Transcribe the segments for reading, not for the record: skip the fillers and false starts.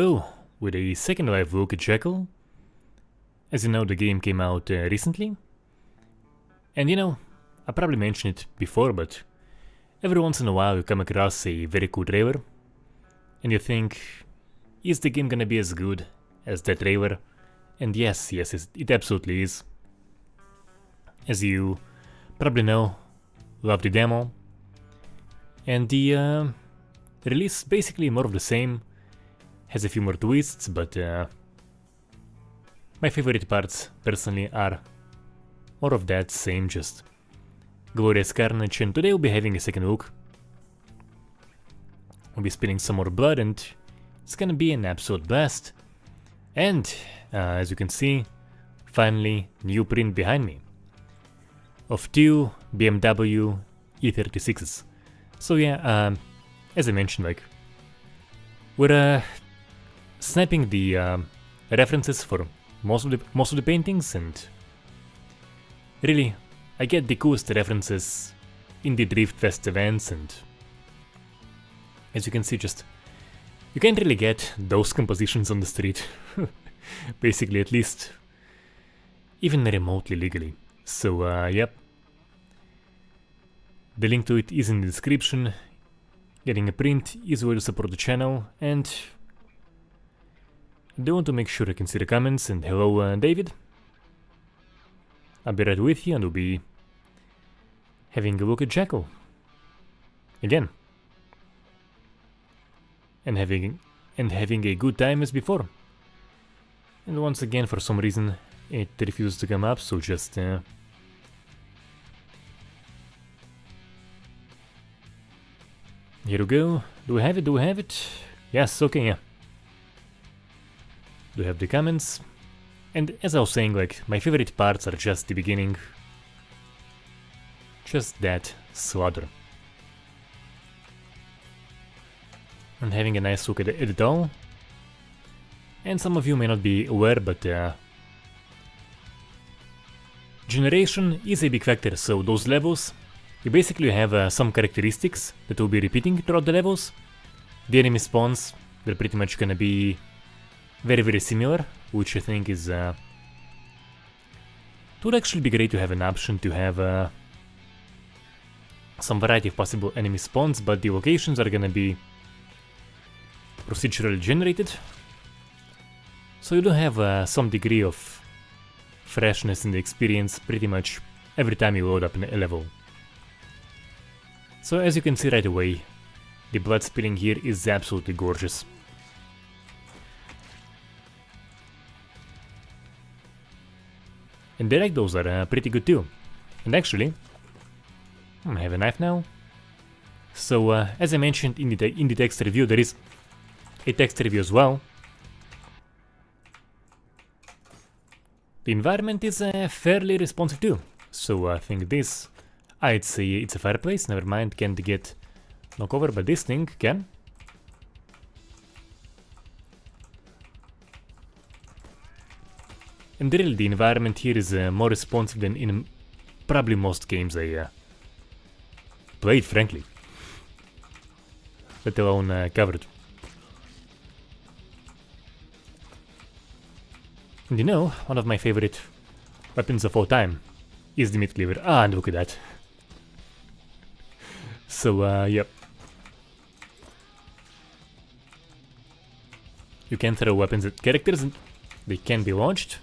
Oh, with a second live look at Jackal. As you know, the game came out recently. And you know, I probably mentioned it before, but every once in a while you come across a very cool trailer and you think, is the game gonna be as good as that trailer? And yes, it absolutely is. As you probably know, love the demo. And the release basically more of the same, has a few more twists, but my favorite parts personally are more of that same, just glorious carnage. And today we'll be having a second look. We'll be spilling some more blood and it's gonna be an absolute blast. And as you can see, finally new print behind me of two BMW E36s. So yeah, as I mentioned, like, we're sniping the references for most of the paintings, and really, I get the coolest references in the Drift Fest events, and as you can see, just you can't really get those compositions on the street, basically, at least even remotely legally. So yep, the link to it is in the description. Getting a print is a way to support the channel, and I do want to make sure I can see the comments. And hello David, I'll be right with you and we'll be having a look at Jackal again, and having a good time as before. And once again, for some reason it refuses to come up, so just here we go. Do we have it? Do we have it? Yes, okay, yeah. Do we have the comments? And as I was saying, like, my favorite parts are just the beginning. Just that slaughter. And having a nice look at it all. And some of you may not be aware, but generation is a big factor, so those levels, you basically have some characteristics that will be repeating throughout the levels. The enemy spawns, they're pretty much gonna be very similar, which I think is it would actually be great to have an option to have some variety of possible enemy spawns, but the locations are gonna be procedurally generated, so you do have some degree of freshness in the experience pretty much every time you load up a level. So as you can see right away, the blood spilling here is absolutely gorgeous. And the ragdolls are pretty good too. And actually, I have a knife now. So as I mentioned in the text review, there is a text review as well. The environment is fairly responsive too. So I think this, it's a fireplace, never mind, can't get knocked over, but this thing can. And really, the environment here is more responsive than in probably most games I played, frankly. Let alone covered. And you know, one of my favorite weapons of all time is the meat cleaver. Ah, and look at that. So, yep. You can throw weapons at characters and they can be launched.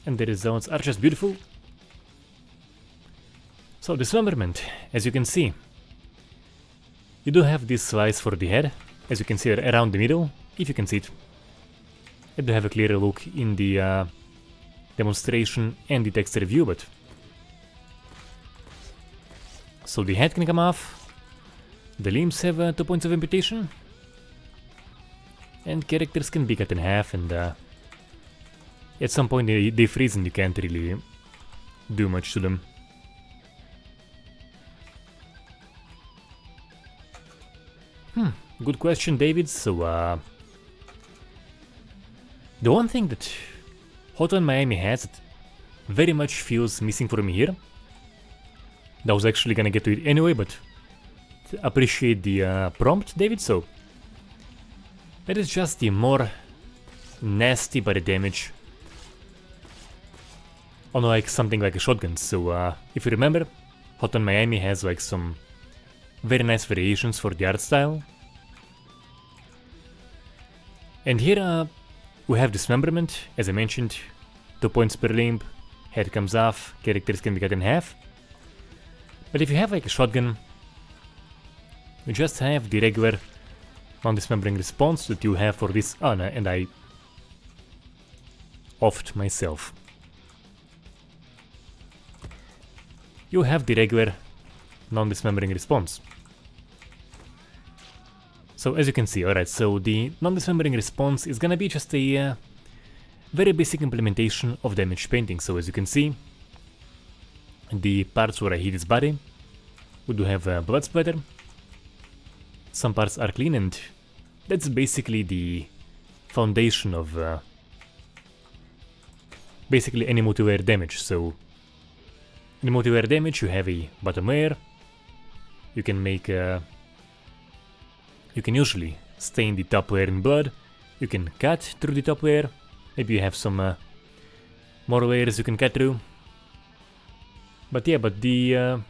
And the results are just beautiful. So dismemberment, as you can see, you do have this slice for the head, as you can see around the middle, if you can see it. I do have a clearer look in the demonstration and the text review, but so the head can come off, the limbs have 2 points of amputation, and characters can be cut in half, and at some point they freeze and you can't really do much to them. Good question, David. So the one thing that Hotline Miami has that very much feels missing for me here, that was actually gonna get to it anyway, but appreciate the prompt, David, so that is just the more nasty body damage on like something like a shotgun. So if you remember, Hot on Miami has like some very nice variations for the art style. And here we have dismemberment, as I mentioned, 2 points per limb, head comes off, characters can be cut in half. But if you have like a shotgun, you just have the regular non-dismembering response that you have for this. Oh no, and I offed myself. You have the regular non-dismembering response. So as you can see, alright, so the non-dismembering response is gonna be just a very basic implementation of damage painting. So as you can see, the parts where I hit his body, we do have blood splatter. Some parts are clean, and that's basically the foundation of basically any multilayer damage. So in multilayer damage you have a bottom layer, you can make you can usually stain the top layer in blood, you can cut through the top layer, maybe you have some more layers you can cut through. But yeah, but the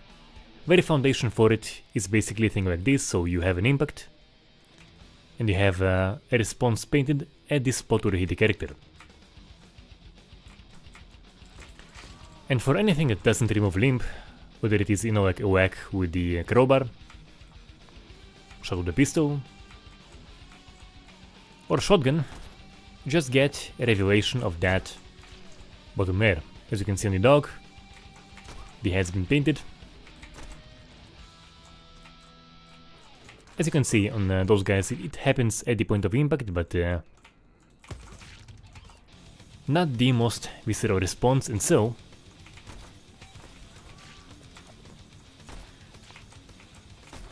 very foundation for it is basically a thing like this. So you have an impact, and you have a response painted at this spot where you hit the character. And for anything that doesn't remove limb, whether it is, you know, like a whack with the crowbar, shot with the pistol, or shotgun, you just get a revelation of that bottom layer. As you can see on the dog, the head's been painted. As you can see on those guys, it happens at the point of impact, but not the most visceral response. And so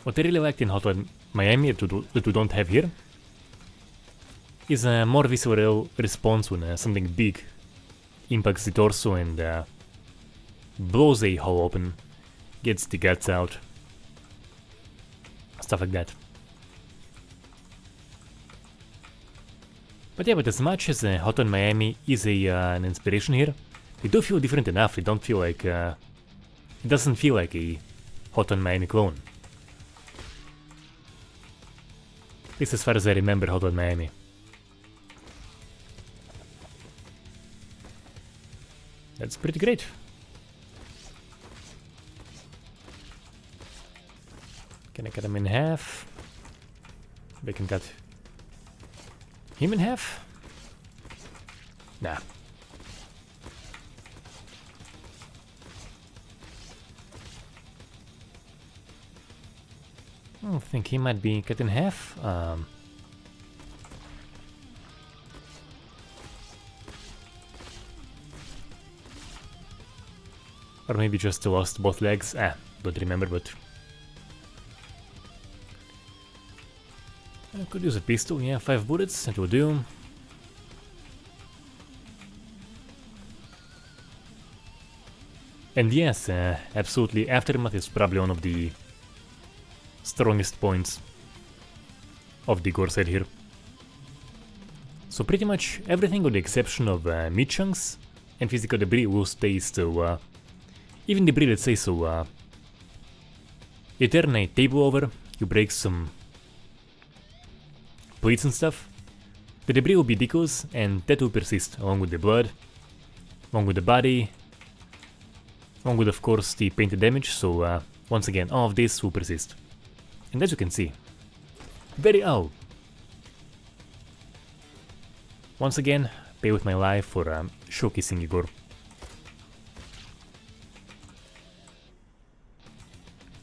what I really liked in Hot on Miami that we don't have here is a more visceral response when something big impacts the torso and blows a hole open, gets the guts out, stuff like that. But yeah, but as much as Hot on Miami is an inspiration here, they do feel different enough. They don't feel like it doesn't feel like a Hot on Miami clone. At least as far as I remember Hot on Miami. That's pretty great. Can I cut him in half? We can cut him in half? Nah. I think he might be cut in half. Or maybe just lost both legs. Don't remember, but I could use a pistol. Yeah, 5 bullets, that will do. And yes, absolutely, Aftermath is probably one of the strongest points of the gore set here. So pretty much everything with the exception of meat chunks and physical debris will stay. So even debris, let's say, so you turn a table over, you break some plates and stuff, the debris will be decals, and that will persist along with the blood, along with the body, along with, of course, the painted damage. So once again, all of this will persist. And as you can see, very once again, pay with my life for showcasing Igor.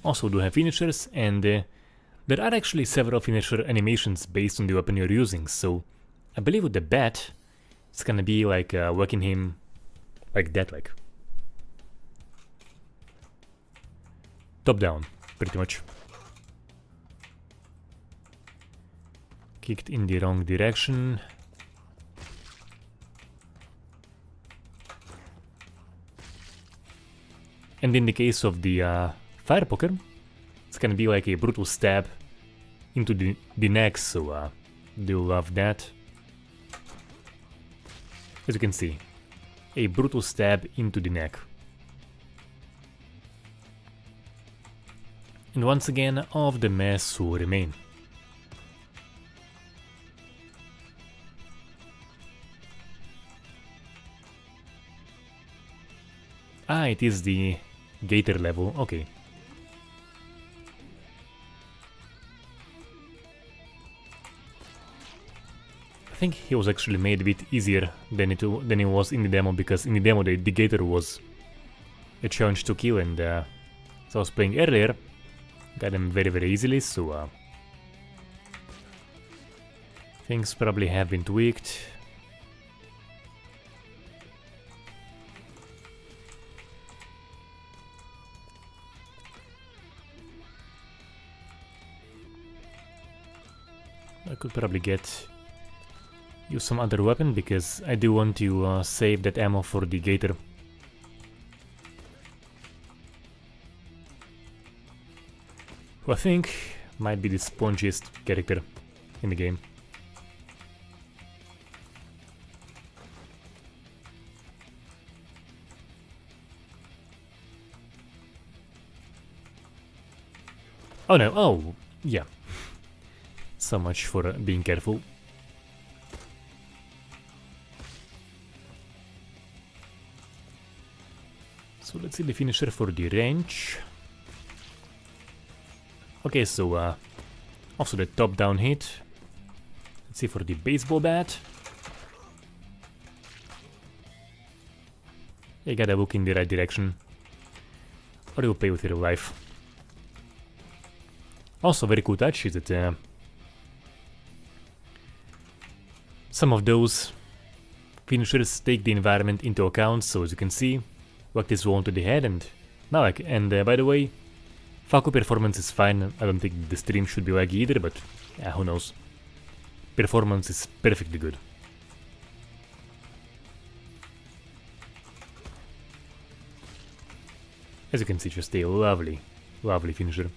Also do have finishers, and there are actually several finisher animations based on the weapon you're using. So I believe with the bat, it's gonna be like whacking him like that, like top down, pretty much. Kicked in the wrong direction. And in the case of the fire poker, it's It's gonna be like a brutal stab into the neck, so do love that. As you can see, a brutal stab into the neck. And once again, all of the mess will remain. Ah, it is the gator level, okay. I think he was actually made a bit easier than it was in the demo, because in the demo the gator was a challenge to kill, and as I was playing earlier, got him very easily, so things probably have been tweaked. I could probably use some other weapon, because I do want to save that ammo for the gator. Who I think might be the spongiest character in the game. Oh no, oh, yeah. So much for being careful. So let's see the finisher for the range. Okay, so also the top down hit. Let's see for the baseball bat. You gotta look in the right direction, or you'll pay with your life. Also very cool touch is that some of those finishers take the environment into account, so as you can see, whack this wall to the head, and now by the way, Falco performance is fine. I don't think the stream should be laggy either, but yeah, who knows. Performance is perfectly good. As you can see, just a lovely finisher.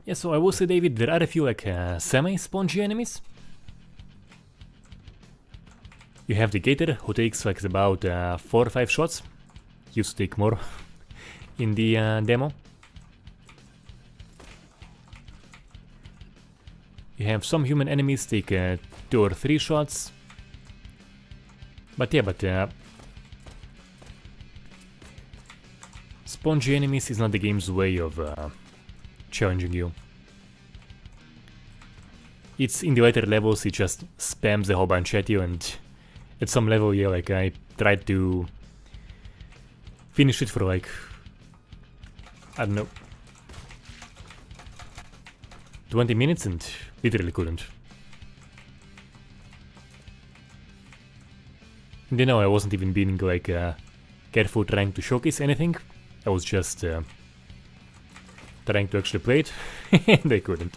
Yeah, so I will say, David, there are a few like semi-spongy enemies. You have the gator, who takes like about 4 or 5 shots. Used to take more in the demo. You have some human enemies take 2 or 3 shots. But yeah, spongy enemies is not the game's way of challenging you. It's in the later levels, it just spams a whole bunch at you, and at some level, yeah, like I tried to finish it for like, I don't know, 20 minutes and literally couldn't. And you know, I wasn't even being like careful trying to showcase anything. I was just trying to actually play it, and I couldn't.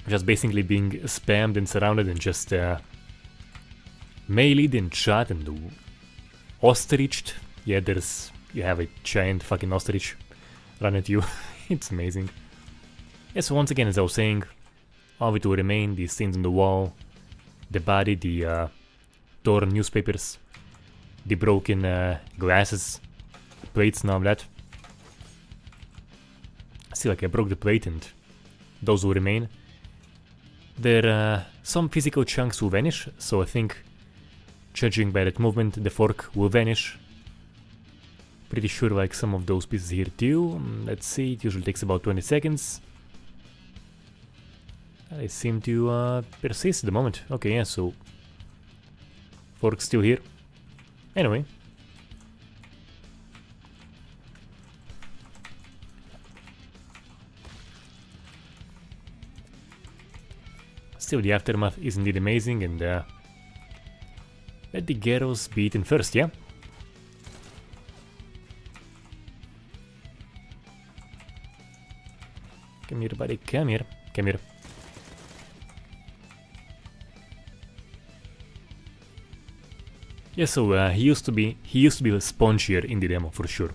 Just basically being spammed and surrounded and just meleeed and shot and ostriched. Yeah, you have a giant fucking ostrich run at you. It's amazing. Yeah, so once again, as I was saying, all of it will remain, the stains on the wall, the body, the torn newspapers, the broken glasses, plates and all that. See, like I broke the plate and those will remain. There some physical chunks will vanish, so I think, judging by that movement, the fork will vanish. Pretty sure like some of those pieces here too. Let's see, it usually takes about 20 seconds. They seem to persist at the moment. Okay, yeah, so fork's still here. Anyway. Still, the aftermath is indeed amazing, and let the Gyros be eaten first, yeah? Come here, buddy, come here, come here. Yeah, so he used to be spongier in the demo for sure.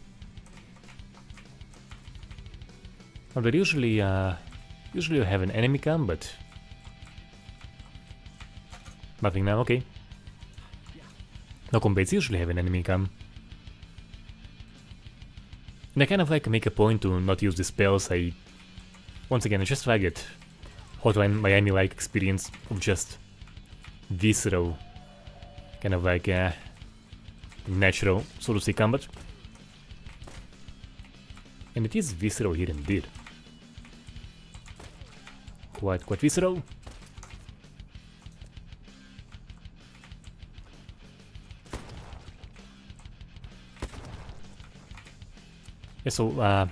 Now they usually have an enemy cam, but nothing now. Okay. No combates usually have an enemy cam. And I kind of like make a point to not use the spells. Once again, I just like it. Hotline Miami-like experience of just visceral, kind of like natural, so to say, combat. And it is visceral here indeed. Quite visceral. Yeah, so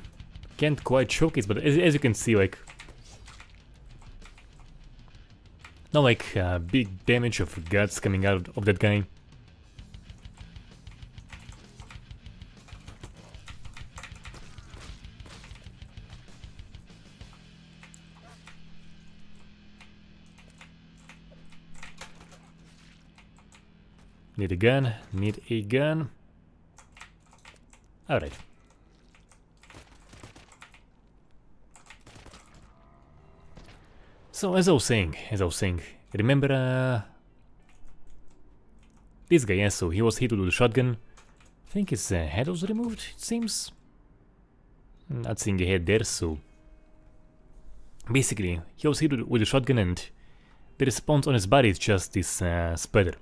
can't quite showcase, but as you can see, like, not like big damage of guts coming out of that guy. Need a gun, need a gun. Alright. So as I was saying, remember this guy, yeah, so he was hit with the shotgun. I think his head was removed, it seems. Not seeing a head there, so basically he was hit with a shotgun and the response on his body is just this sputter.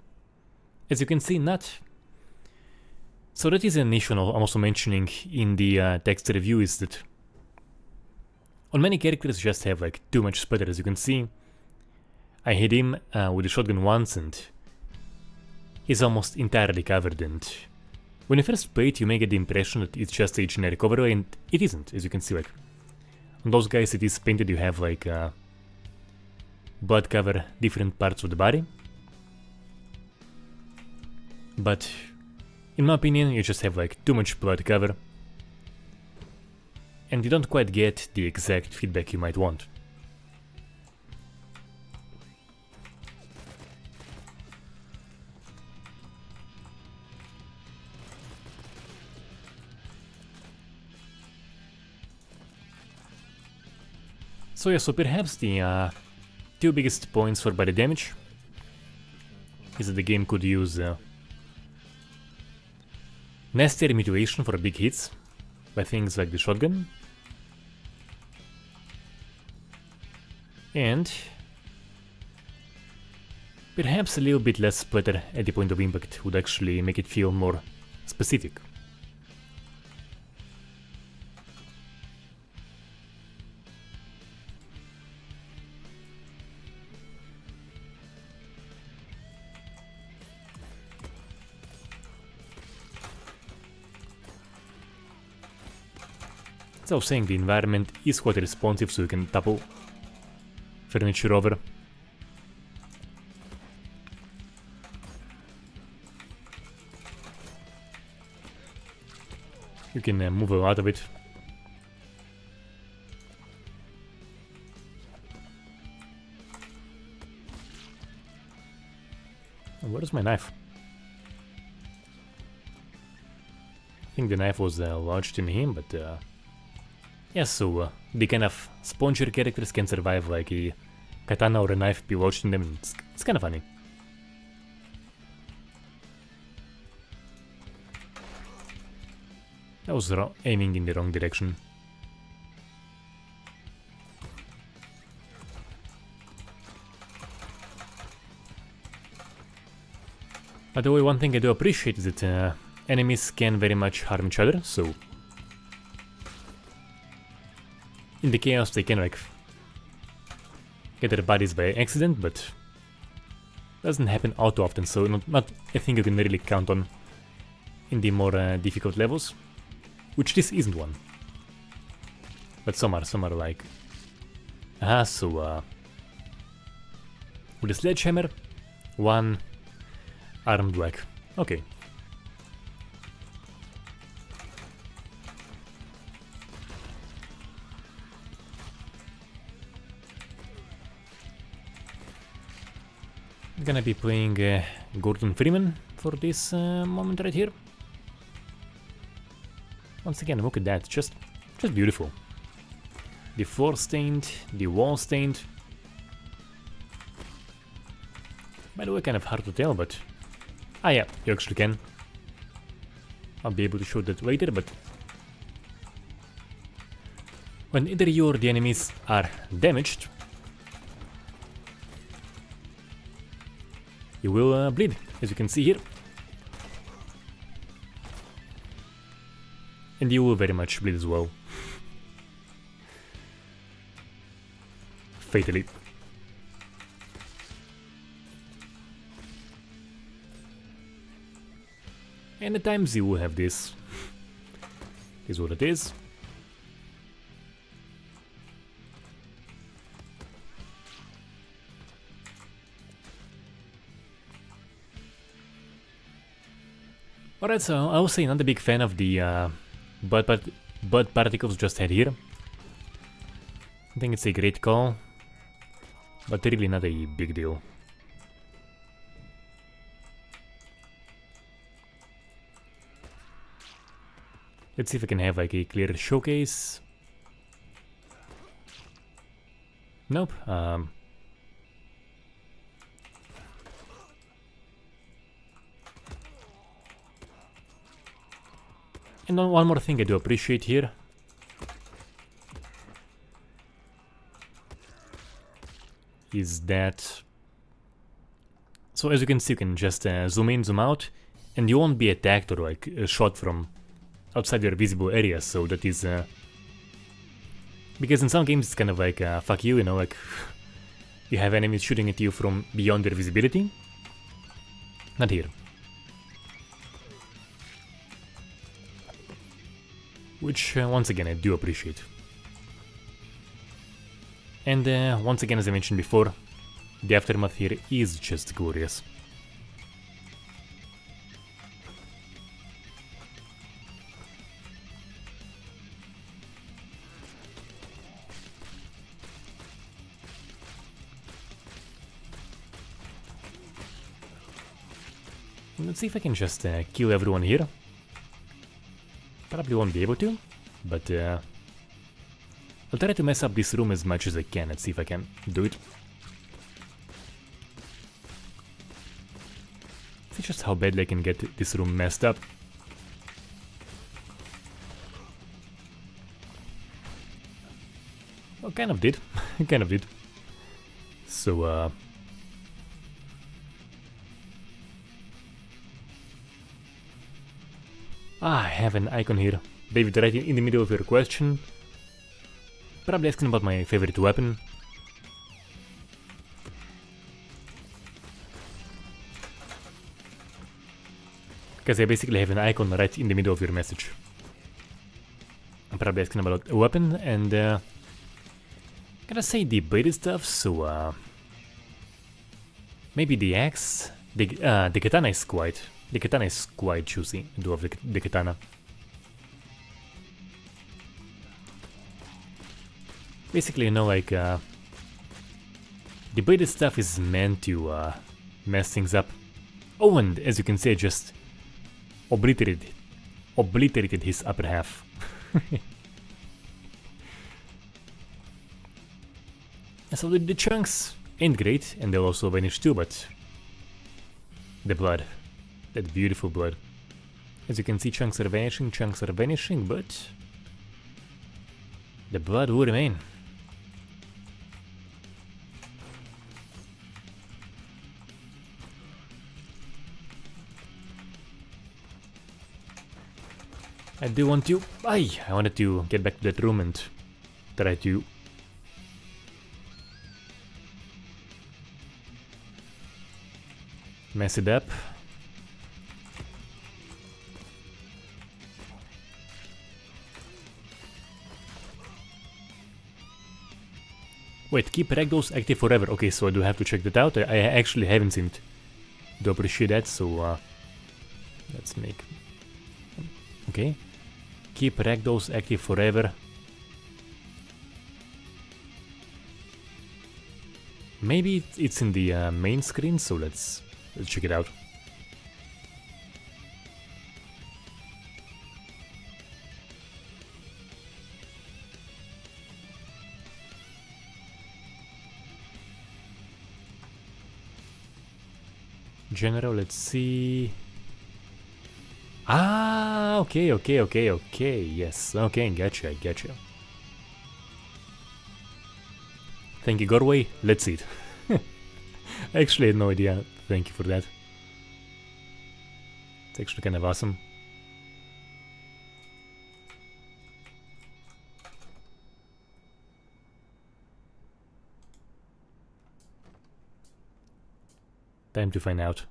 As you can see, not. So that is an issue I'm also mentioning in the text review, is that on many characters just have like too much sputter. As you can see, I hit him with a shotgun once and he's almost entirely covered, and when you first play it you may get the impression that it's just a generic overlay, and it isn't. As you can see, like on those guys it is painted, you have like blood cover different parts of the body. But in my opinion you just have like too much blood cover and you don't quite get the exact feedback you might want. So yeah, so perhaps the two biggest points for body damage is that the game could use nastier mutilation for big hits by things like the shotgun, and perhaps a little bit less splatter at the point of impact would actually make it feel more specific. As I was saying, the environment is quite responsive, so you can topple furniture over. You can move a lot of it. Where's my knife? I think the knife was lodged in him, but yeah, so the kind of spongier characters can survive like a katana or a knife be lodged in them, and it's kind of funny. I was aiming in the wrong direction. By the way, one thing I do appreciate is that enemies can very much harm each other, so in the chaos they can like get their bodies by accident, but doesn't happen all too often, so not a thing you can really count on in the more difficult levels, which this isn't one. But some are like, so with a sledgehammer, one armed whack. Okay. I'm gonna be playing Gordon Freeman for this moment right here. Once again, look at that, just beautiful. The floor stained, the wall stained. By the way, kind of hard to tell, but... Ah yeah, you actually can. I'll be able to show that later, but... When either you or the enemies are damaged, you will bleed, as you can see here. And you will very much bleed as well. Fatally. And at times you will have this. Is what it is. Alright, so I will say not a big fan of the blood particles just had here. I think it's a great call, but really not a big deal. Let's see if I can have like a clear showcase. Nope. And one more thing I do appreciate here. Is that... So as you can see, you can just zoom in, zoom out, and you won't be attacked or like shot from outside your visible area, so that is... because in some games it's kind of like, fuck you, you know, like... you have enemies shooting at you from beyond their visibility. Not here. Which, once again, I do appreciate. And once again, as I mentioned before, the aftermath here is just glorious. Let's see if I can just kill everyone here. Probably won't be able to, but I'll try to mess up this room as much as I can. Let's see if I can do it. See just how badly I can get this room messed up. Well, kind of did. Kind of did. So, I have an icon here. David, right in the middle of your question. Probably asking about my favorite weapon. Because I basically have an icon right in the middle of your message. I'm probably asking about a weapon, and gotta say the bladed stuff, so maybe the axe. The katana is quite... The katana is quite juicy. I do love the katana. Basically, you know, like, the bladed stuff is meant to mess things up. Oh, and as you can see, I just obliterated his upper half. So the chunks ain't great, and they'll also vanish too, but the blood. That beautiful blood. As you can see, chunks are vanishing, but the blood will remain. I do want to... I wanted to get back to that room and try to... mess it up. Wait, keep ragdolls active forever. Okay, so I do have to check that out. I actually haven't seen it. Do appreciate that, so let's make... Okay. Keep ragdolls active forever. Maybe it's in the main screen, so let's check it out. General, let's see. Ah, okay, yes, okay, gotcha, gotcha. Thank you, Gorway, let's see it. I actually had no idea, thank you for that. It's actually kind of awesome. Time to find out.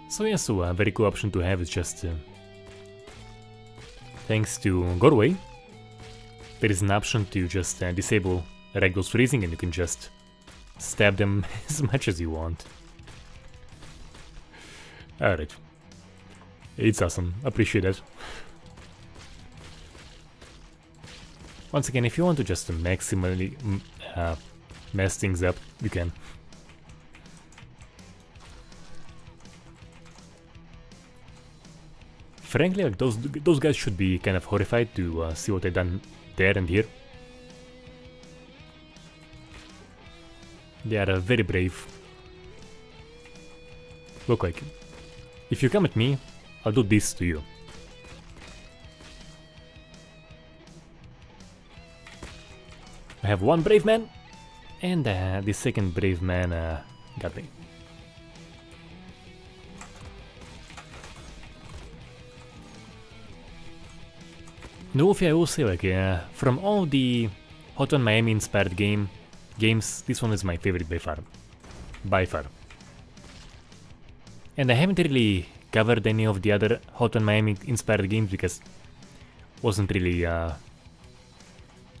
So yeah, so a very cool option to have is just thanks to Gorway, there is an option to just disable ragdoll's freezing and you can just stab them as much as you want. Alright. It's awesome, appreciate it. Once again, if you want to just maximally mess things up, you can. Frankly, like those guys should be kind of horrified to see what I've done there and here. They are very brave. Look, like, if you come at me, I'll do this to you. I have one brave man, and the second brave man got me. No, I will say, like, from all the Hot on Miami inspired games, this one is my favorite by far. By far. And I haven't really covered any of the other Hot on Miami inspired games because wasn't really,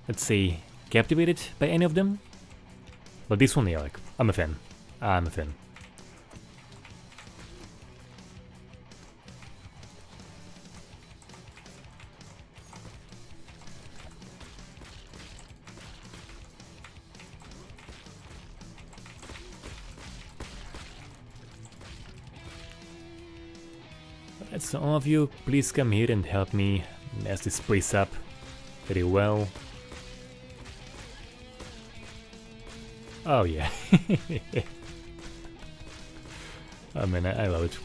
let's say, captivated by any of them. But this one, yeah, like, I'm a fan. I'm a fan. Alright, so all of you, please come here and help me mess this place up very well. Oh yeah. Oh man, I love it.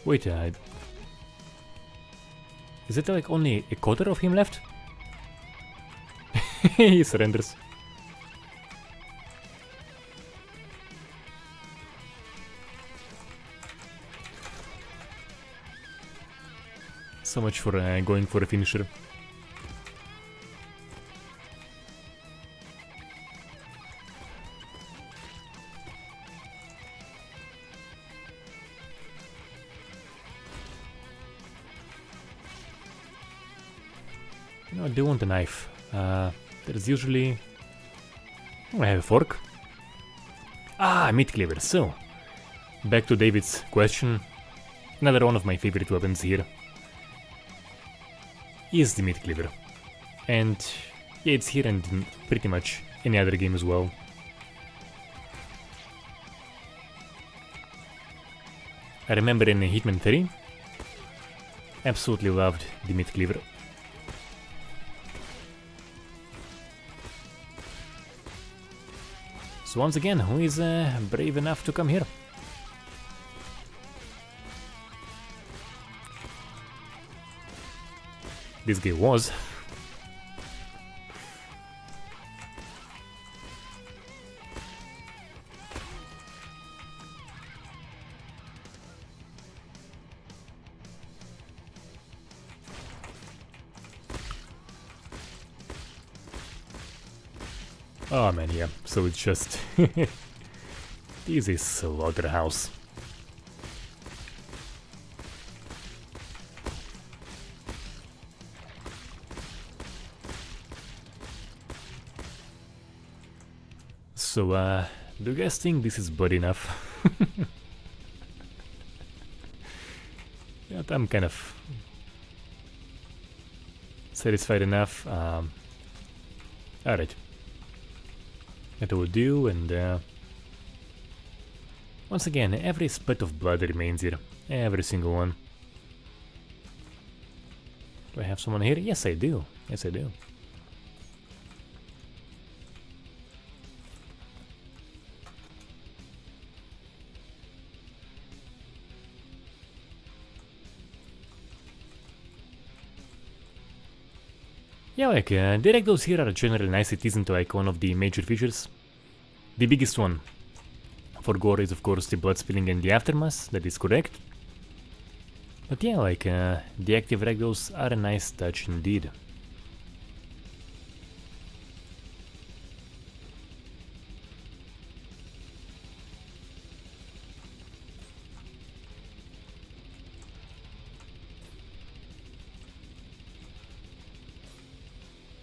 Wait, is it like only a quarter of him left? He surrenders. So much for going for a finisher. No, I do want a knife. There's usually... Oh, I have a fork. Ah, meat cleaver. So, back to David's question. Another one of my favorite weapons here is the meat cleaver. And yeah, it's here and in pretty much any other game as well. I remember in Hitman 3, absolutely loved the meat cleaver. So once again, who is brave enough to come here? This guy was. Oh man, yeah, so it's just... This is slaughterhouse. So, do you guys think this is bad enough? Yeah, I'm kind of satisfied enough. Alright. that I will do, and once again, every split of blood remains here. Every single one. Do I have someone here? Yes, I do. Yes, I do. Yeah, like, the ragdolls here are generally nice. It isn't like one of the major features. The biggest one for gore is, of course, the blood spilling and the aftermath. That is correct. But yeah, like, the active ragdolls are a nice touch indeed.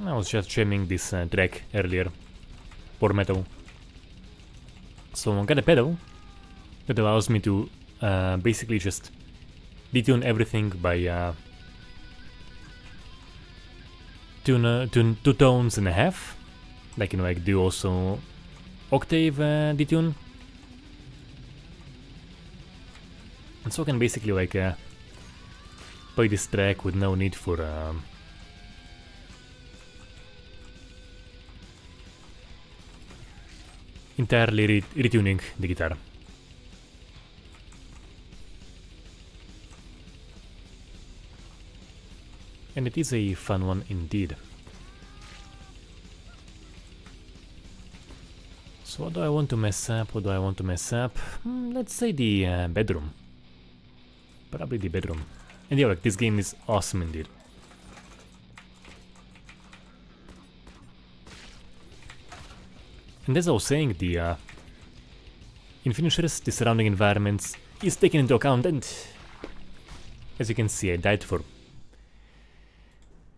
I was just jamming this track earlier. Poor metal. So I got a pedal that allows me to basically just detune everything by tune 2 tones and a half. Like, you know, I do also octave detune. And so I can basically like play this track with no need for entirely retuning the guitar. And it is a fun one indeed. So what do I want to mess up? What do I want to mess up? Let's say the bedroom. Probably the bedroom. And yeah, like, this game is awesome indeed. And as I was saying, the in finishers, the surrounding environments is taken into account, and as you can see, I died for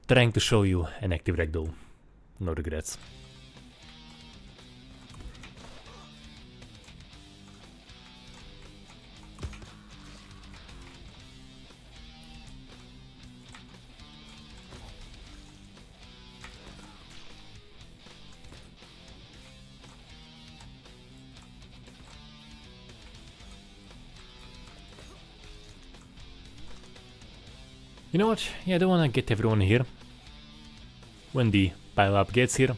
trying to show you an active ragdoll. No regrets. You know what? Yeah, I don't wanna get everyone here when the pile-up gets here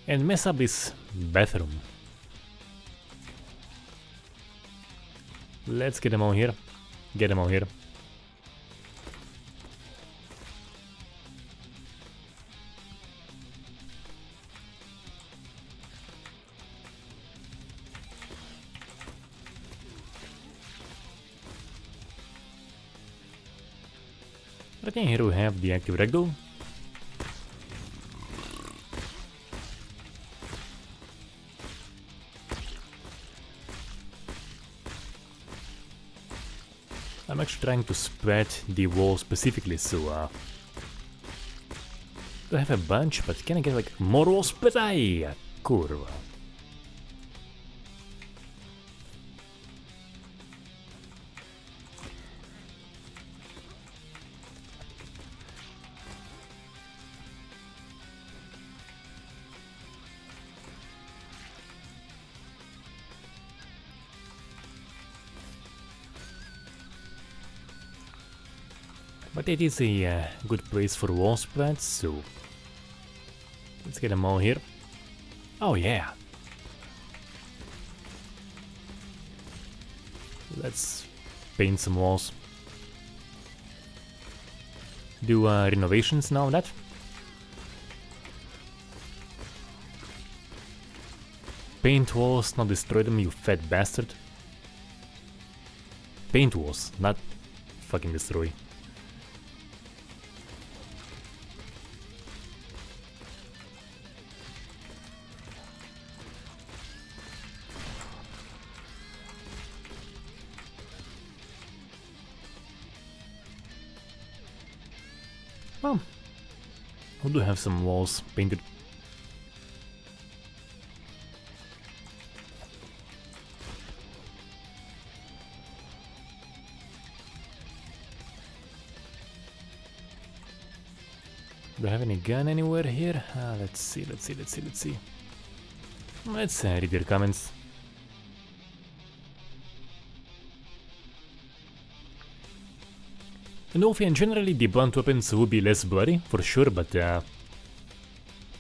and mess up this bathroom. Let's get them all here. Get them all here. But yeah, here we have the active ragdoll. I'm actually trying to spread the wall specifically, so I have a bunch, but can I get like more walls? But curva. But it is a good place for wall spreads, so let's get them all here. Oh yeah! Let's paint some walls. Do renovations now on that. Paint walls, not destroy them, you fat bastard. Paint walls, not fucking destroy. Well, I do have some walls painted. Do I have any gun anywhere here? Let's see. Let's read your comments. In Ophian, generally the blunt weapons will be less bloody, for sure, but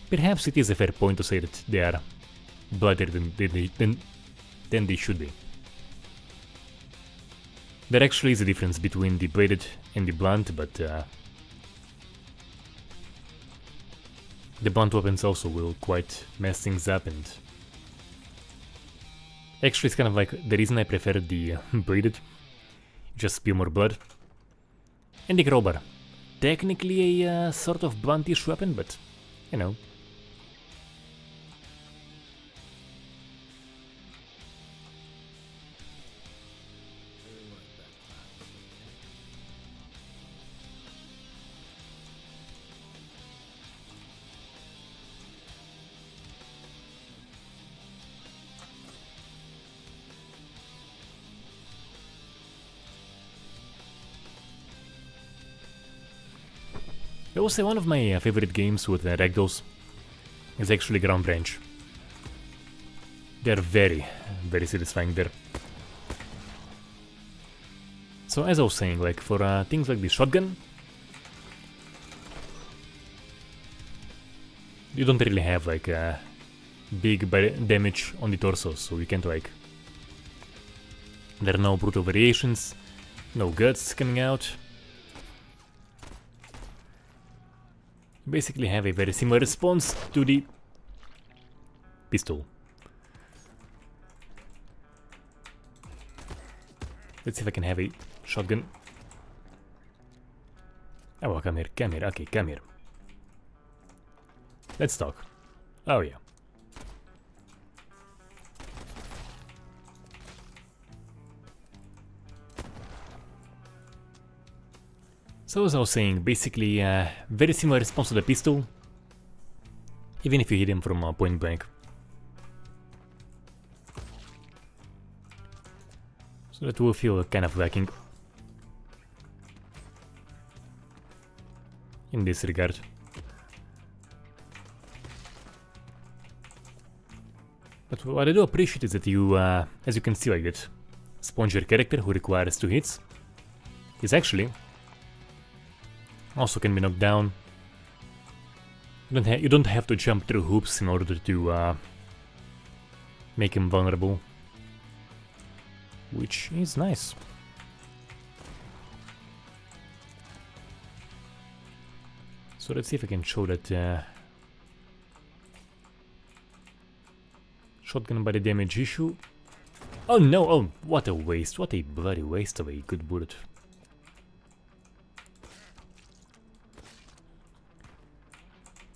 perhaps it is a fair point to say that they are bloodier than they should be. There actually is a difference between the bladed and the blunt, but the blunt weapons also will quite mess things up, and actually it's kind of like the reason I prefer the bladed, just spill more blood. And the crowbar, technically a sort of bluntish weapon, but you know. I will say one of my favorite games with ragdolls is actually Ground Branch. They are very, very satisfying there. So as I was saying, like for things like the shotgun, you don't really have like big damage on the torso, so you can't like... There are no brutal variations, no guts coming out. Basically have a very similar response to the pistol. Let's see if I can have a shotgun. Oh, well, come here, okay, come here. Let's talk. Oh yeah. So as I was saying, basically very similar response to the pistol, even if you hit him from point blank. So that will feel kind of lacking in this regard. But what I do appreciate is that you, as you can see like that, sponge your character who requires 2 hits is actually also can be knocked down. You don't have to jump through hoops in order to make him vulnerable, which is nice. So let's see if I can show that shotgun body damage issue. Oh no! Oh, what a waste! What a bloody waste of a good bullet.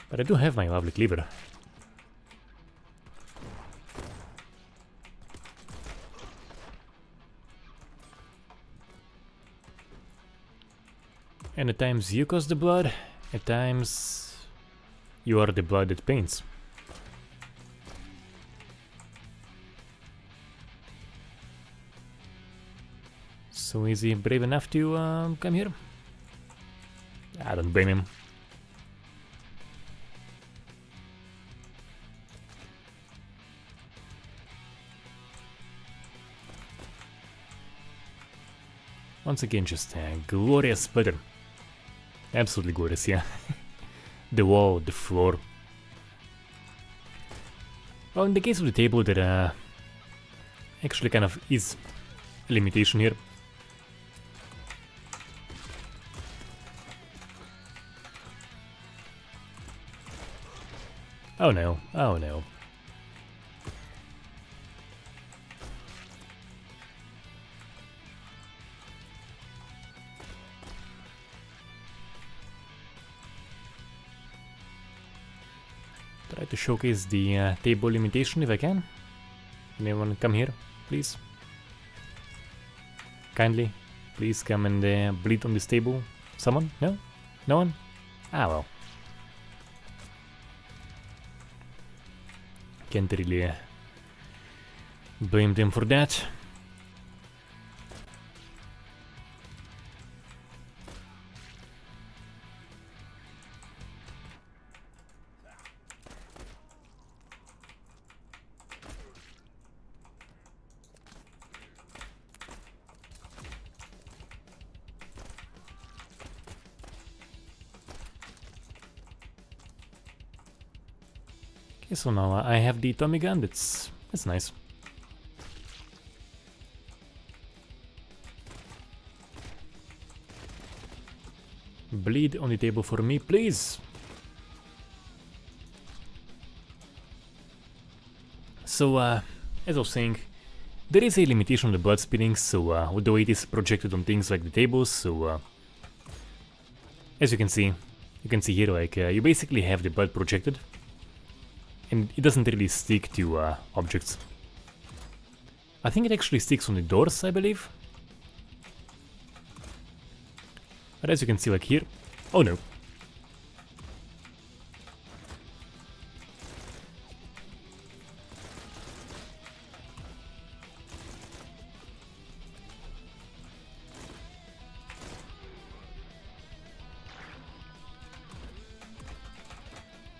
But I do have my lovely cleaver. And at times you cause the blood, at times you are the blood that pains. So is he brave enough to come here? I don't blame him. Once again, just a glorious splitter. Absolutely glorious, yeah. The wall, the floor. Well, in the case of the table, there actually kind of is a limitation here. Oh no, oh no. Try to showcase the table limitation if I can. Can anyone come here, please? Kindly, please come and bleed on this table. Someone? No? No one? Ah well. Can't really blame them for that. Okay, so now I have the Tommy gun, that's nice. Bleed on the table for me, please! So, as I was saying, there is a limitation on the blood spitting, so with the way it is projected on things like the tables, so as you can see here, like, you basically have the blood projected, and it doesn't really stick to objects. I think it actually sticks on the doors, I believe. But as you can see, like here... Oh no.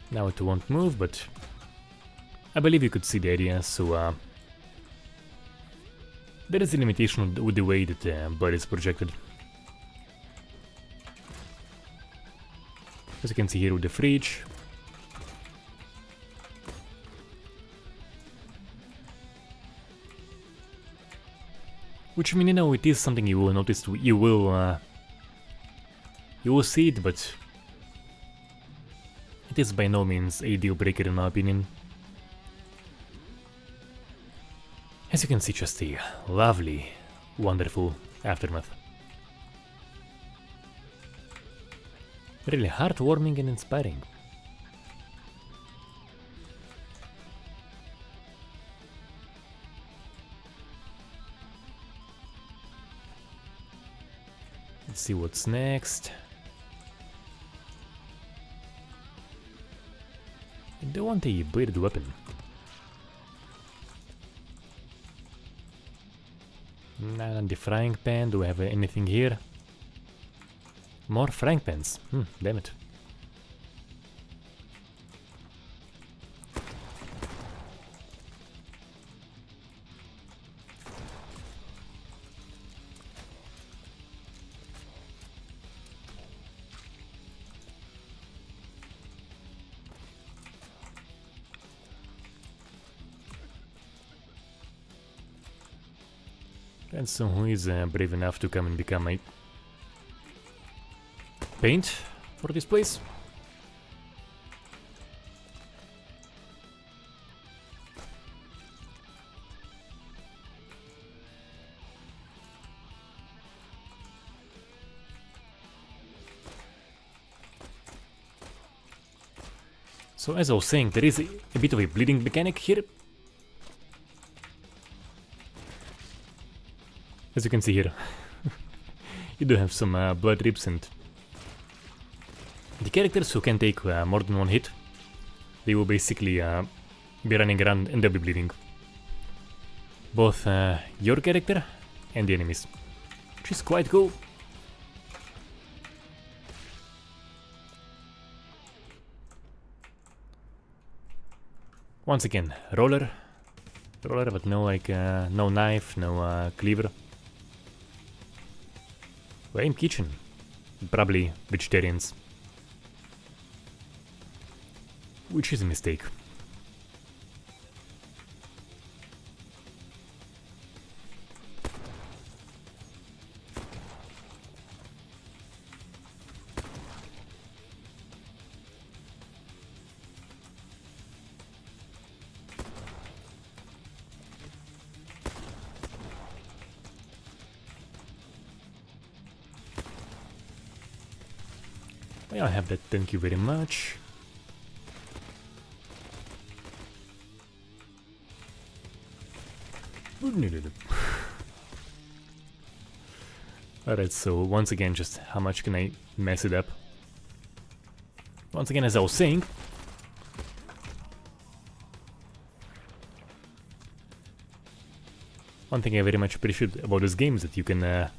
Now it won't move, but I believe you could see the idea, so there is a limitation with the way that blood is projected. As you can see here with the fridge. Which, I mean, you know, it is something you will notice, you will see it, but it is by no means a deal breaker in my opinion. As you can see, just a lovely, wonderful aftermath. Really heartwarming and inspiring. Let's see what's next. I don't want a bladed weapon. And the frying pan, do I have anything here? More frying pans, damn it. And so who is brave enough to come and become my paint for this place? So as I was saying, there is a bit of a bleeding mechanic here. As you can see here, you do have some blood drips, and the characters who can take more than one hit, they will basically be running around and they'll be bleeding. Both your character and the enemies, which is quite cool. Once again, roller, but no like no knife, no cleaver. We're in kitchen, probably vegetarians, which is a mistake. Yeah, I have that, thank you very much. Alright, so once again, just how much can I mess it up? Once again, as I was saying, one thing I very much appreciate about this game is that you can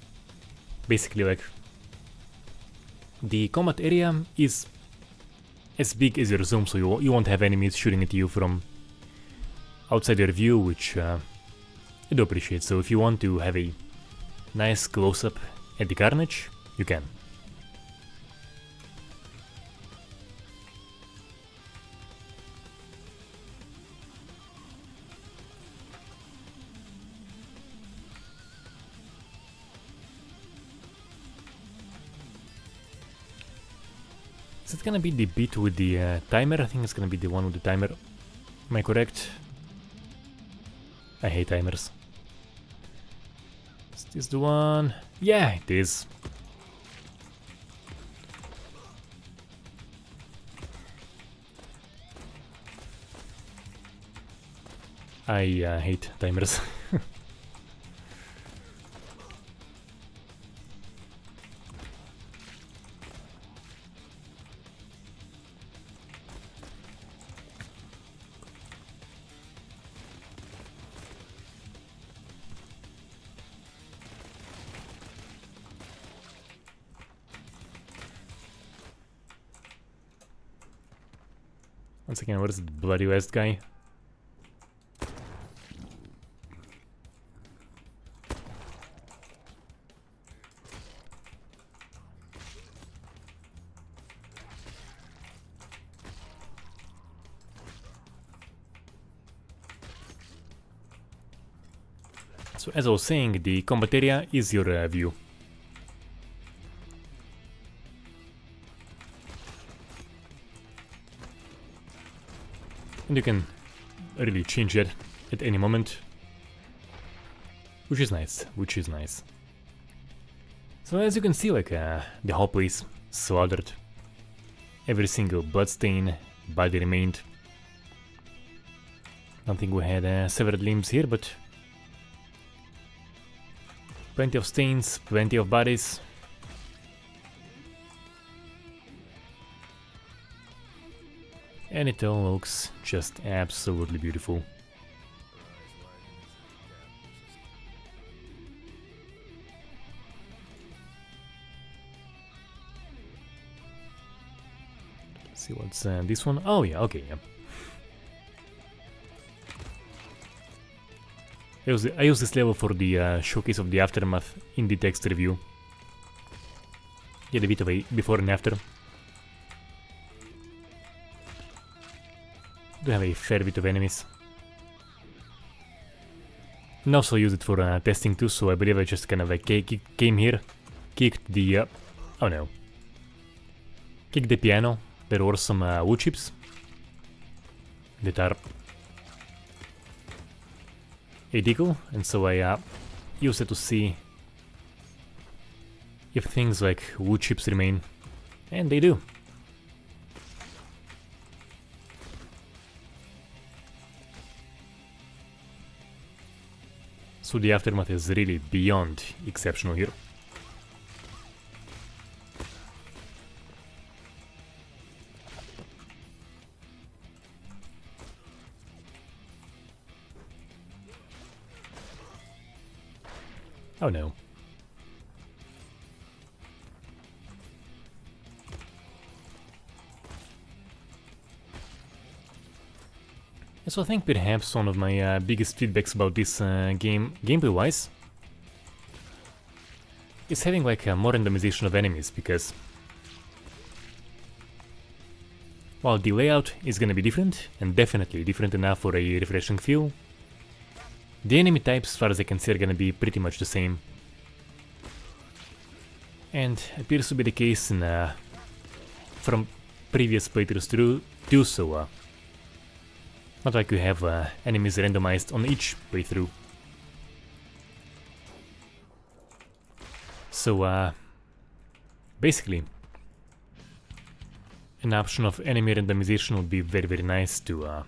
basically, like, the combat area is as big as your zoom, so you won't have enemies shooting at you from outside your view, which I do appreciate. So if you want to have a nice close-up at the carnage, you can. Is it gonna be the bit with the timer? I think it's gonna be the one with the timer. Am I correct? I hate timers. Is this the one? Yeah, it is. I hate timers. Once again, what is the bloody west guy? So as I was saying, the combat area is your view. And you can really change that at any moment. Which is nice, which is nice. So as you can see, like, the whole place slaughtered. Every single bloodstain, body remained. Don't think we had severed limbs here, but plenty of stains, plenty of bodies. And it all looks just absolutely beautiful. Let's see what's this one. Oh yeah, okay, yeah. I use this level for the showcase of the aftermath in the text review. Get a bit of a before and after. Do have a fair bit of enemies. And also use it for testing too, so I believe I just kind of like came here, kicked the... oh no. Kicked the piano. There were some wood chips that are illegal, and so I used it to see if things like wood chips remain, and they do. So the aftermath is really beyond exceptional here. Oh no. So I think perhaps one of my biggest feedbacks about this game, gameplay-wise, is having like more randomization of enemies, because while the layout is gonna be different, and definitely different enough for a refreshing feel, the enemy types, as far as I can see, are gonna be pretty much the same. And appears to be the case in from previous playthroughs too, so not like you have enemies randomized on each playthrough. So basically, an option of enemy randomization would be very, very nice to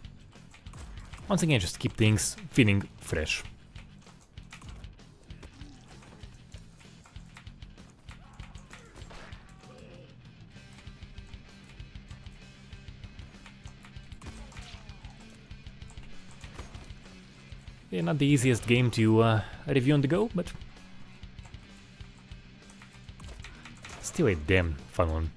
once again just keep things feeling fresh. Yeah, not the easiest game to review on the go, but still a damn fun one.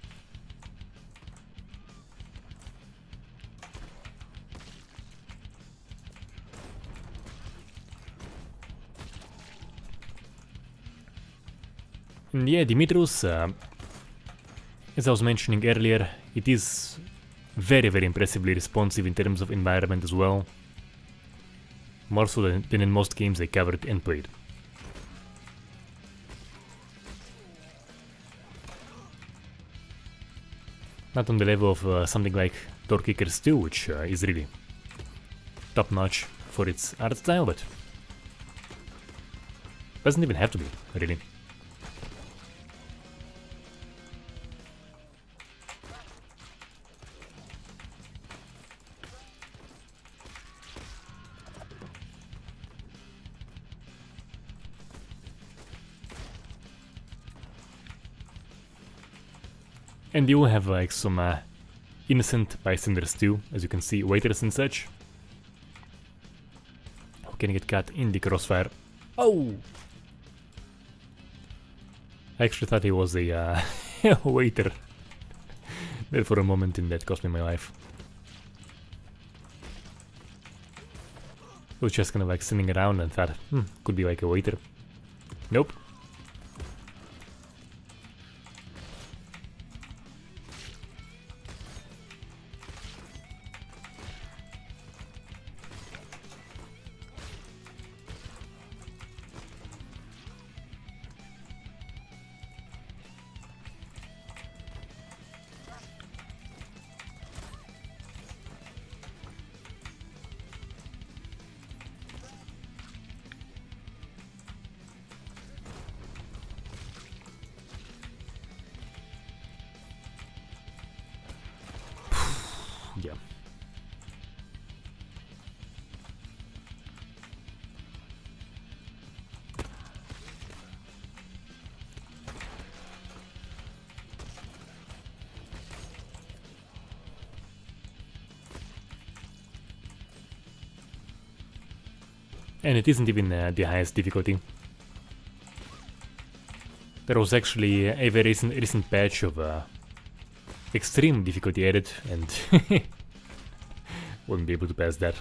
And yeah, Dimitrios, as I was mentioning earlier, it is very, very impressively responsive in terms of environment as well. More so than in most games I covered and played. Not on the level of something like Door Kickers 2, which is really top notch for its art style, but doesn't even have to be, really. And you will have like some innocent bystanders too, as you can see, waiters and such, who can get caught in the crossfire. Oh! I actually thought he was a waiter there for a moment, and that cost me my life. I was just kind of like sitting around and thought, could be like a waiter. Nope. Yeah. And it isn't even the highest difficulty. There was actually a very recent patch of extreme difficulty added, and wouldn't be able to pass that.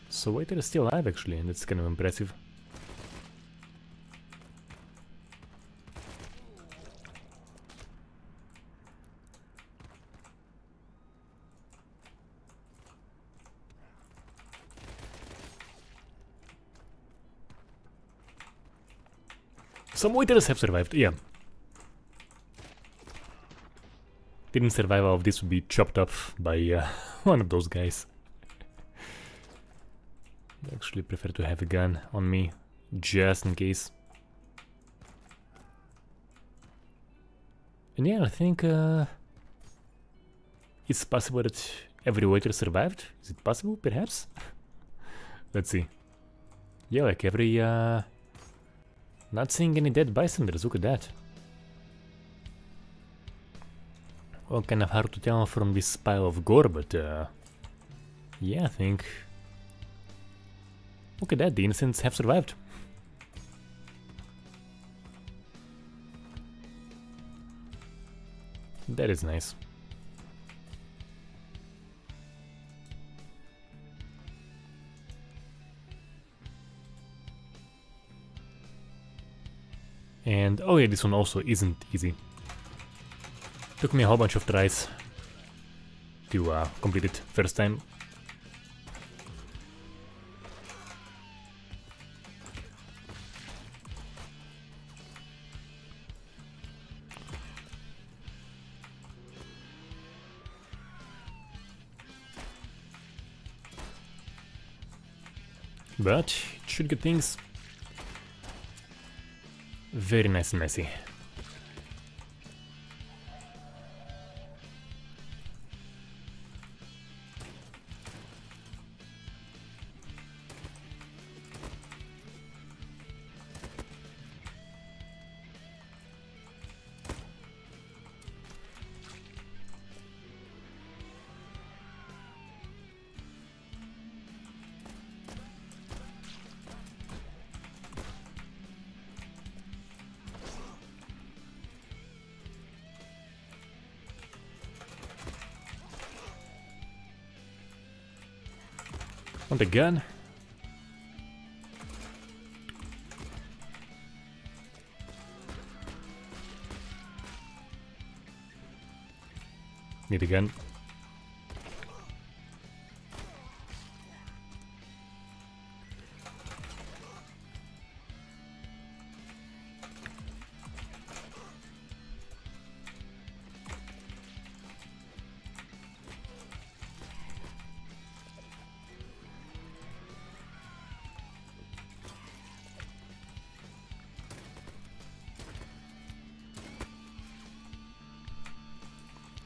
So Waiter is still alive actually, and that's kind of impressive. Some waiters have survived, yeah. Didn't survive all of this would be chopped up by one of those guys. I actually prefer to have a gun on me, just in case. And yeah, I think it's possible that every waiter survived. Is it possible, perhaps? Let's see. Yeah, like every... not seeing any dead bystanders, look at that. Well, kind of hard to tell from this pile of gore, but yeah, I think... Look at that, the innocents have survived. That is nice. And oh yeah, this one also isn't easy. Took me a whole bunch of tries to complete it first time. But it should get things very nice and messy. Want a gun? Need a gun.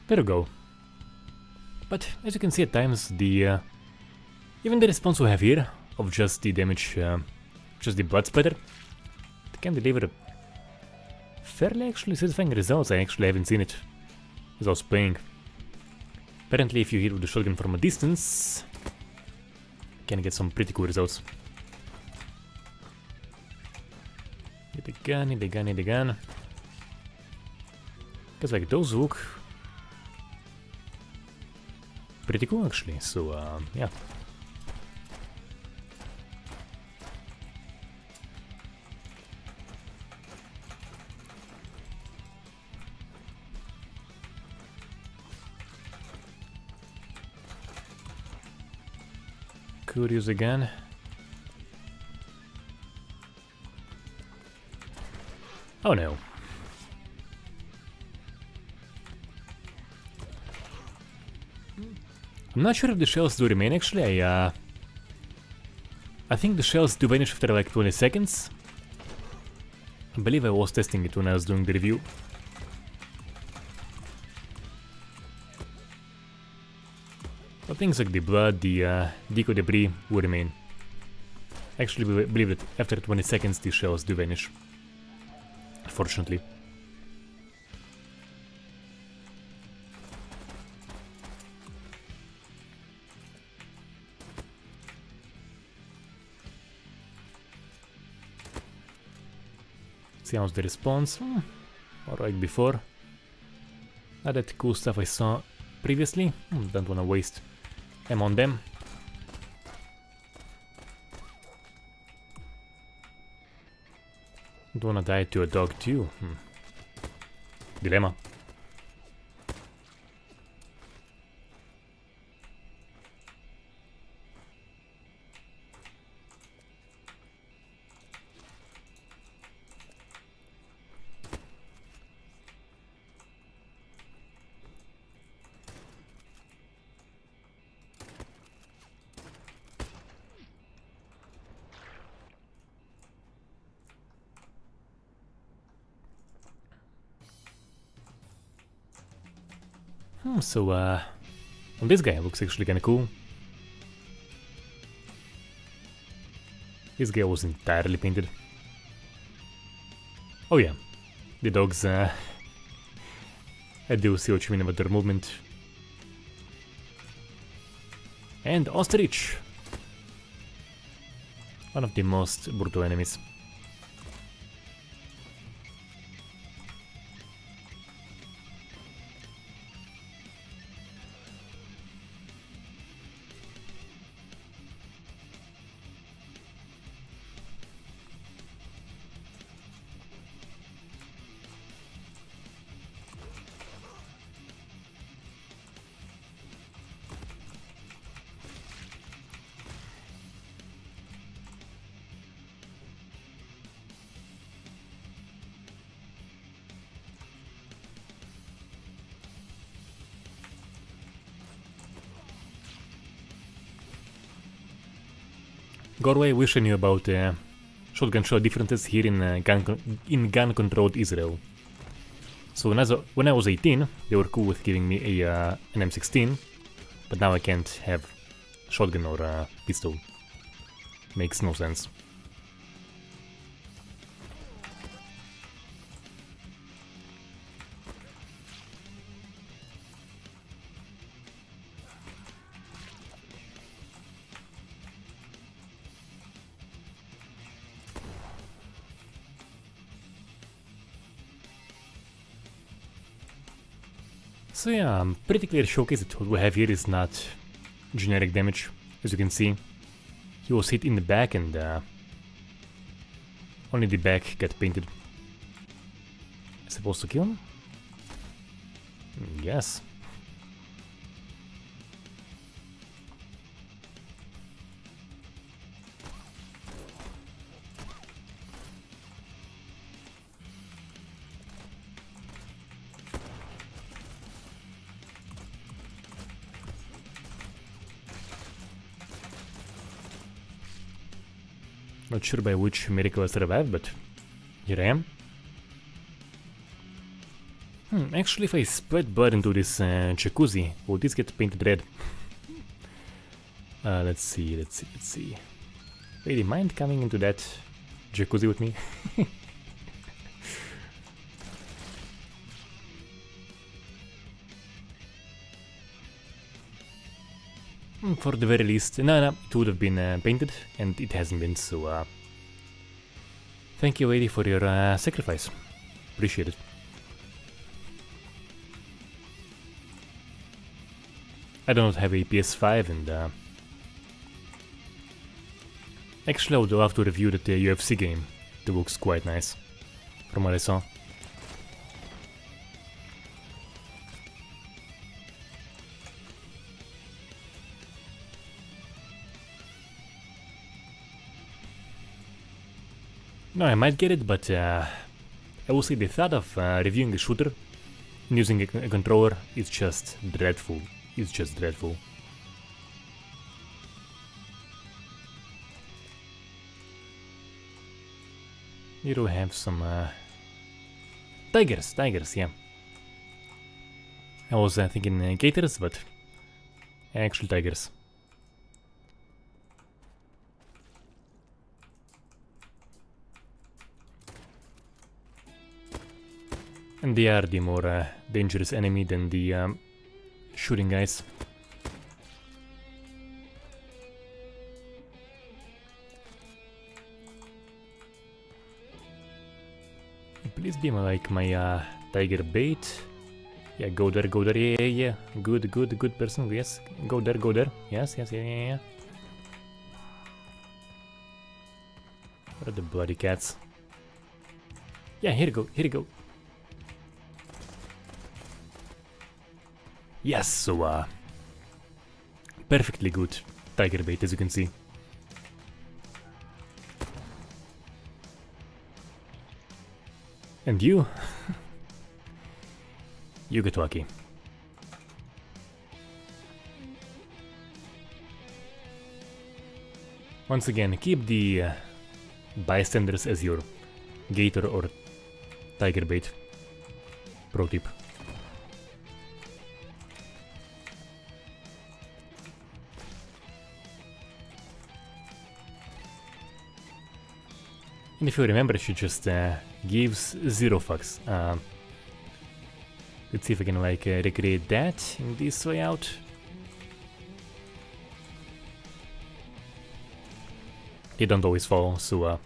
There we go. But as you can see at times, the even the response we have here of just the damage, just the blood splatter, it can deliver fairly actually satisfying results. I actually haven't seen it as I was playing. Apparently, if you hit with the shotgun from a distance, you can get some pretty cool results. Need a gun, need a gun, need a gun. Because like those look pretty cool actually, so yeah. Could use again. Oh no. I'm not sure if the shells do remain actually. I think the shells do vanish after like 20 seconds. I believe I was testing it when I was doing the review. But things like the blood, the deco debris will remain. I actually believe that after 20 seconds the shells do vanish. Unfortunately. See how's the response. Alright before. Not that cool stuff I saw previously. Don't wanna waste ammo on them. Don't wanna die to a dog too. Dilemma. So, well, this guy looks actually kinda cool. This guy was entirely painted. Oh yeah, the dogs, I do see what you mean about their movement. And ostrich! One of the most brutal enemies. Gorway, wish I knew about shotgun shell differences here in gun-controlled Israel. So when I was 18, they were cool with giving me an M16, but now I can't have shotgun or pistol. Makes no sense. So yeah, I'm pretty clear showcase that what we have here is not generic damage. As you can see, he was hit in the back and only the back got painted. Supposed to kill him? Yes. Not sure by which miracle I survived, but here I am. Actually, if I spread blood into this jacuzzi, will this get painted red? Let's see. Wait, do you mind coming into that jacuzzi with me? For the very least, no, it would have been painted, and it hasn't been, so thank you, lady, for your sacrifice. Appreciate it. I do not have a PS5, and actually I would love to review that UFC game. It looks quite nice, from what I saw. No, I might get it, but I will say the thought of reviewing a shooter and using a controller is just dreadful. It's just dreadful. Here we have some tigers, yeah. I was thinking gators, but actually tigers. And they are the more dangerous enemy than the shooting guys. Please be like my tiger bait. Yeah, go there, yeah. Good person, yes. Go there. Yes, yeah. What are the bloody cats? Yeah, here you go. Yes, so perfectly good tiger bait, as you can see. And you? You get lucky. Once again, keep the bystanders as your gator or tiger bait. Pro tip. And if you remember, she just gives 0 fucks. Let's see if I can like recreate that in this way out. They don't always fall, so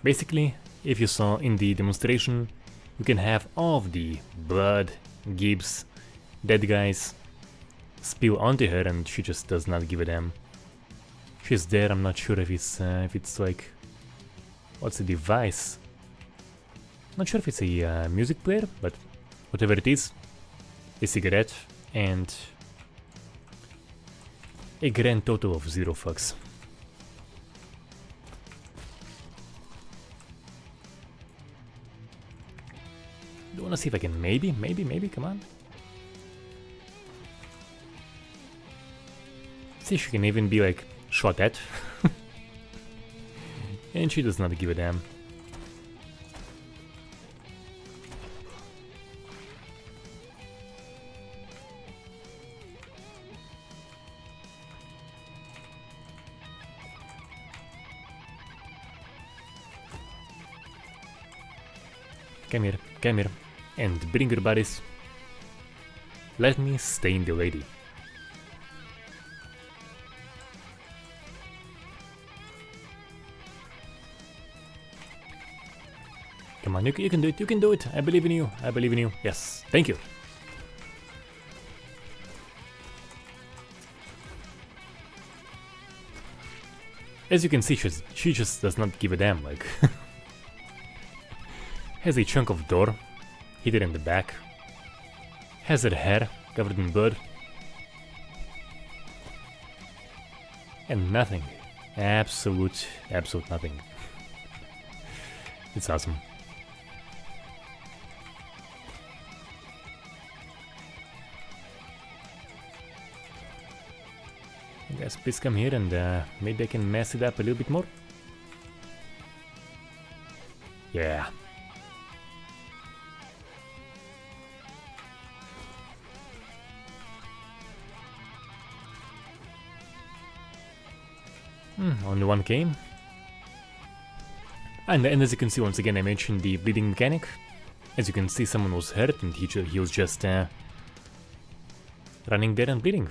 basically, if you saw in the demonstration, you can have all of the blood, gibs, dead guys spill onto her, and she just does not give a damn. She's there. I'm not sure if it's like, what's the device? Not sure if it's a music player, but whatever it is, a cigarette, and a grand total of 0 fucks. Do wanna see if I can maybe, come on. See, she can even be like shot at. And she does not give a damn. Come here, and bring your bodies. Let me stain the lady. Come on, you can do it, I believe in you, yes, thank you. As you can see, she just does not give a damn, like... Has a chunk of door, hit it in the back. Has her hair covered in blood. And nothing. Absolute nothing. It's awesome. Guys, please come here and maybe I can mess it up a little bit more. Yeah. Only one game. And as you can see, once again, I mentioned the bleeding mechanic. As you can see, someone was hurt and he was just running there and bleeding.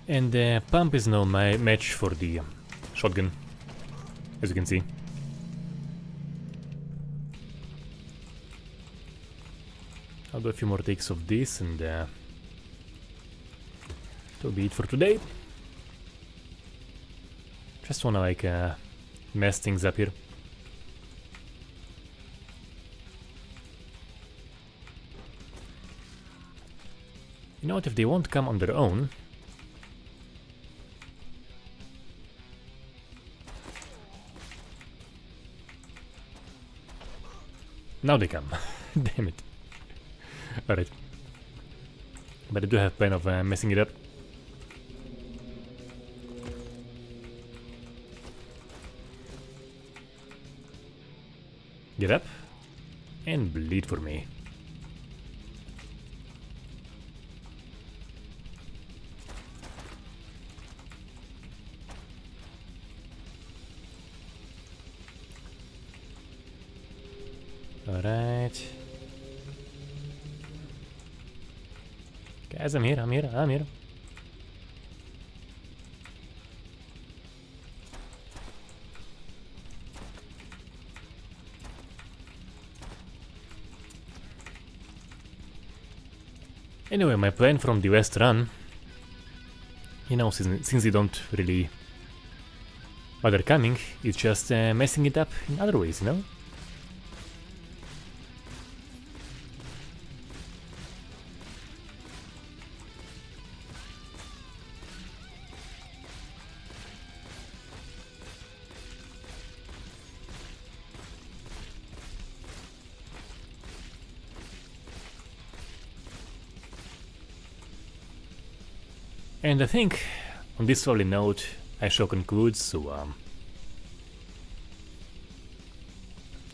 And the pump is no match for the shotgun, as you can see. I'll do a few more takes of this and that'll be it for today. Just wanna like mess things up here. You know what, if they won't come on their own, now they come. Damn it. Alright. But I do have plan of messing it up. Get up and bleed for me. Alright. Guys, I'm here. Anyway, my plan from the west run, you know, since they don't really bother coming, is just messing it up in other ways, you know? And I think on this lovely note I shall conclude, so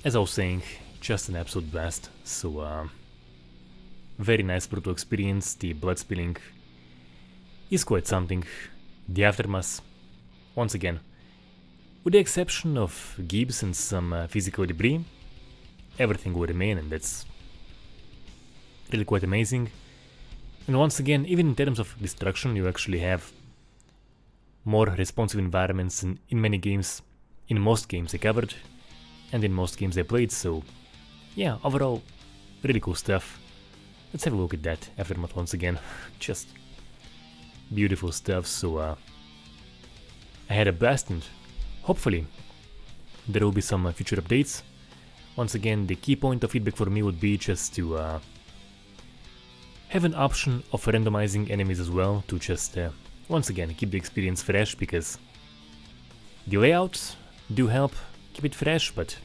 as I was saying, just an absolute blast, so very nice brutal experience. The blood spilling is quite something. The aftermath, once again, with the exception of Gibbs and some physical debris, everything will remain, and that's really quite amazing. And once again, even in terms of destruction, you actually have more responsive environments in many games, in most games I covered, and in most games I played, so yeah, overall, really cool stuff. Let's have a look at that aftermath once again. Just beautiful stuff, so I had a blast, and hopefully there will be some future updates. Once again, the key point of feedback for me would be just to have an option of randomizing enemies as well, to just once again keep the experience fresh, because the layouts do help keep it fresh, but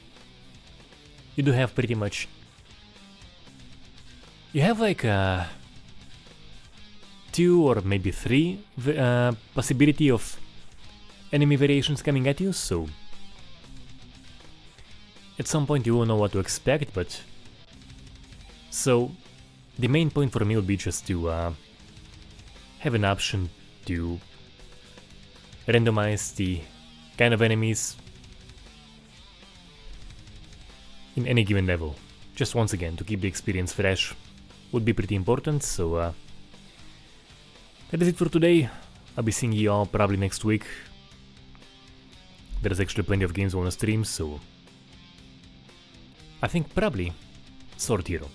you do have pretty much, you have like 2 or maybe 3 possibility of enemy variations coming at you, so at some point you won't know what to expect. But so the main point for me would be just to have an option to randomize the kind of enemies in any given level. Just once again, to keep the experience fresh would be pretty important, so that is it for today. I'll be seeing you all probably next week. There's actually plenty of games on the stream, so I think probably Sword Hero.